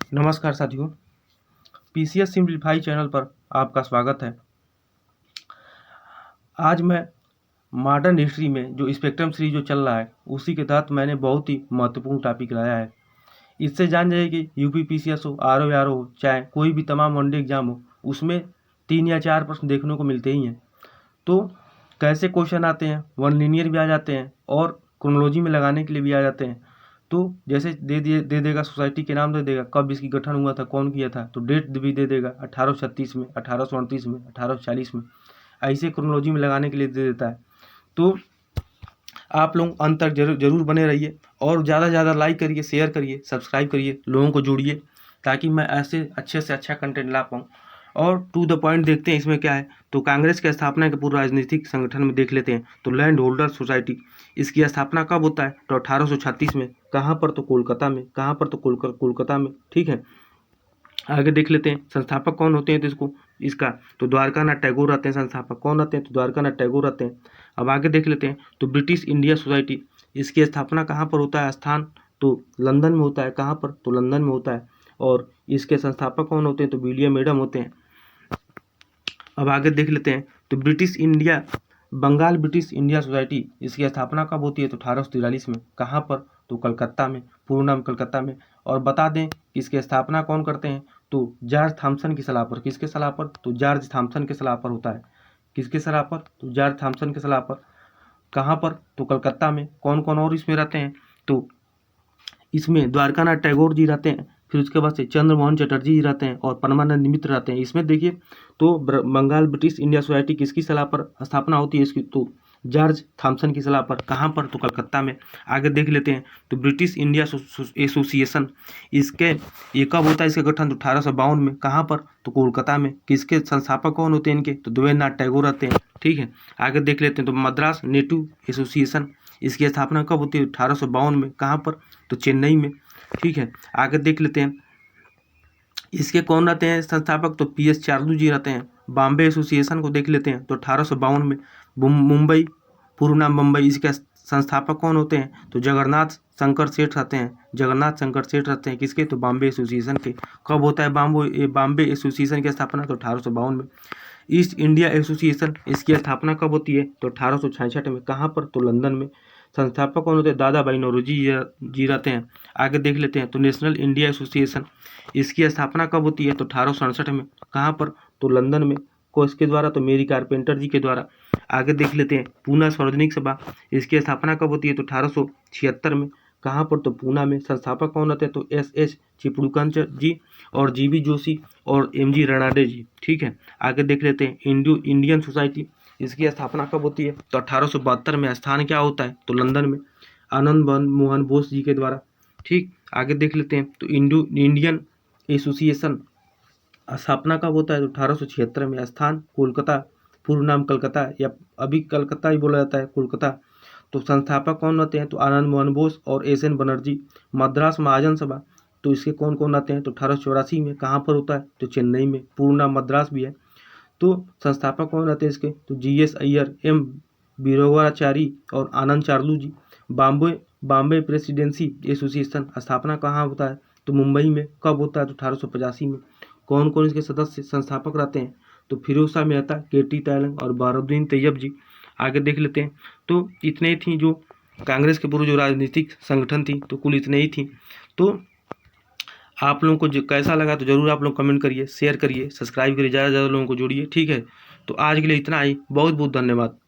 नमस्कार साथियों, PCS simplify channel पर आपका स्वागत है। आज मैं मॉडर्न हिस्ट्री में जो स्पेक्ट्रम सीरीज जो चल रहा है उसी के तहत मैंने बहुत ही महत्वपूर्ण टॉपिक लाया है। इससे जान जाइए कि यूपी पीसीएस हो, आरओ हो, चाहे कोई भी तमाम वनडे एग्जाम हो, उसमें 3 या 4 प्रश्न देखने को मिलते ही हैं। तो कैसे क्वेश्चन आते हैं, वन लीनियर भी आ जाते हैं और क्रोनोलॉजी में लगाने के लिए भी आ जाते हैं। तो जैसे दे देगा, सोसाइटी के नाम दे देगा, कब इसकी गठन हुआ था, कौन किया था, तो डेट भी दे देगा 1836 में, 1838 में, 1840 में, ऐसे क्रोनोलॉजी में लगाने के लिए दे देता है। तो आप लोग अंत तक जरूर बने रहिए और ज़्यादा से ज़्यादा लाइक करिए, शेयर करिए, सब्सक्राइब करिए, लोगों को जोड़िए ताकि मैं ऐसे अच्छे से अच्छा कंटेंट ला पाऊँ। और टू द पॉइंट देखते हैं इसमें क्या है। तो कांग्रेस की स्थापना के पूर्व राजनीतिक संगठन में देख लेते हैं। तो लैंड होल्डर सोसाइटी, इसकी स्थापना कब होता है? तो 1836 में। कहाँ पर? तो कोलकाता में। कहाँ पर? तो कोलकाता में। ठीक है, आगे देख लेते हैं संस्थापक कौन होते हैं। तो इसका तो द्वारकानाथ टैगोर रहते हैं संस्थापक। कौन रहते हैं? तो द्वारकानाथ टैगोर रहते हैं। अब आगे देख लेते हैं तो ब्रिटिश इंडिया सोसाइटी, इसकी स्थापना कहाँ पर होता है? स्थान तो लंदन में होता है। कहाँ पर? तो लंदन में होता है। और इसके संस्थापक कौन होते हैं? तो विलियम एडम होते हैं। अब आगे देख लेते हैं तो बंगाल ब्रिटिश इंडिया सोसाइटी, इसकी स्थापना कब होती है? तो 1843 में। कहाँ पर? तो कलकत्ता में, पूर्ण नाम कलकत्ता में। और बता दें कि इसकी स्थापना कौन करते हैं? तो जॉर्ज थॉमसन की सलाह पर। किसके सलाह पर? तो जॉर्ज थॉमसन के सलाह पर होता है। किसके सलाह पर? तो जॉर्ज थॉमसन के सलाह पर। कहाँ पर? तो कलकत्ता में। कौन कौन और इसमें रहते हैं? तो इसमें द्वारकानाथ टैगोर जी रहते हैं, फिर उसके बाद से चंद्रमोहन चटर्जी जी रहते हैं और परमानंद मित्र रहते हैं। इसमें देखिए तो बंगाल ब्रिटिश इंडिया सोसाइटी किसकी सलाह पर स्थापना होती है इसकी? तो जॉर्ज थॉमसन की सलाह पर। कहाँ पर? तो कलकत्ता में। आगे देख लेते हैं तो ब्रिटिश इंडिया एसोसिएशन, इसके ये कब होता है इसका गठन? तो 1852 में। कहाँ पर? तो कोलकाता में। किसके संस्थापक कौन होते हैं इनके? तो देवेंद्रनाथ टैगोर रहते हैं। ठीक है, आगे देख लेते हैं तो मद्रास नेटिव एसोसिएशन, इसकी स्थापना कब होती है? 1852 में। कहाँ पर? तो चेन्नई में। ठीक है, आगे देख लेते हैं इसके कौन रहते हैं संस्थापक? तो पीएस चार्लू जी रहते हैं। बॉम्बे एसोसिएशन को देख लेते हैं तो 1852 में। मुंबई, पूर्व नाम बम्बई, इसके संस्थापक कौन होते हैं? तो जगन्नाथ शंकर सेठ रहते हैं। जगन्नाथ शंकर सेठ रहते हैं किसके? तो बॉम्बे एसोसिएशन के। कब होता है बॉम्बे एसोसिएशन की स्थापना? तो 1852 में। ईस्ट इंडिया एसोसिएशन, इसकी स्थापना कब होती है? तो 1866 में। कहाँ पर? तो लंदन में। संस्थापक कौन होते हैं? दादा भाई नौरोजी जी रहते हैं। आगे देख लेते हैं तो नेशनल इंडिया एसोसिएशन, इसकी स्थापना कब होती है? तो 1867 में। कहाँ पर? तो लंदन में। को इसके द्वारा? तो मेरी कारपेंटर जी के द्वारा। आगे देख लेते हैं पूना सार्वजनिक सभा, इसकी स्थापना कब होती है? तो 1876 में। कहाँ पर? तो पूना में। संस्थापक कौन होते हैं? तो एस चिपड़ूकंच जी और जीबी जोशी और एमजी रणाडे जी। ठीक है, आगे देख लेते हैं इंडियन सोसाइटी, इसकी स्थापना कब होती है? तो 1872 में। स्थान क्या होता है? तो लंदन में, आनंद मोहन बोस जी के द्वारा। ठीक, आगे देख लेते हैं तो इंडियन एसोसिएशन, स्थापना कब होता है? तो 1876 में। स्थान कोलकाता, पूर्व नाम कलकत्ता या अभी कलकत्ता ही बोला जाता है, कोलकाता। तो संस्थापक कौन रहते हैं? तो आनंद मोहन बोस और एस एन बनर्जी। मद्रास महाजन सभा, तो इसके कौन कौन आते हैं? तो 1884 में। कहाँ पर होता है? तो चेन्नई में। पूर्ण नाम मद्रास भी है। तो संस्थापक कौन रहते हैं इसके? तो जीएस अय्यर, एम बीरोवाचारी और आनंद चार्लू जी। बॉम्बे प्रेसिडेंसी एसोसिएशन, स्थापना कहाँ होता है? तो मुंबई में। कब होता है? तो 1885 में। कौन कौन इसके सदस्य संस्थापक रहते हैं? तो फिरोज शाह मेहता, केटी तैलंग और बहारुद्दीन तैयब जी। आगे देख लेते हैं तो इतने थी जो कांग्रेस के पूर्व जो राजनीतिक संगठन थी, तो कुल इतने ही थी। तो आप लोगों को जो कैसा लगा तो ज़रूर आप लोग कमेंट करिए, शेयर करिए, सब्सक्राइब करिए, ज़्यादा से ज़्यादा लोगों को जोड़िए। ठीक है, तो आज के लिए इतना ही। बहुत बहुत धन्यवाद।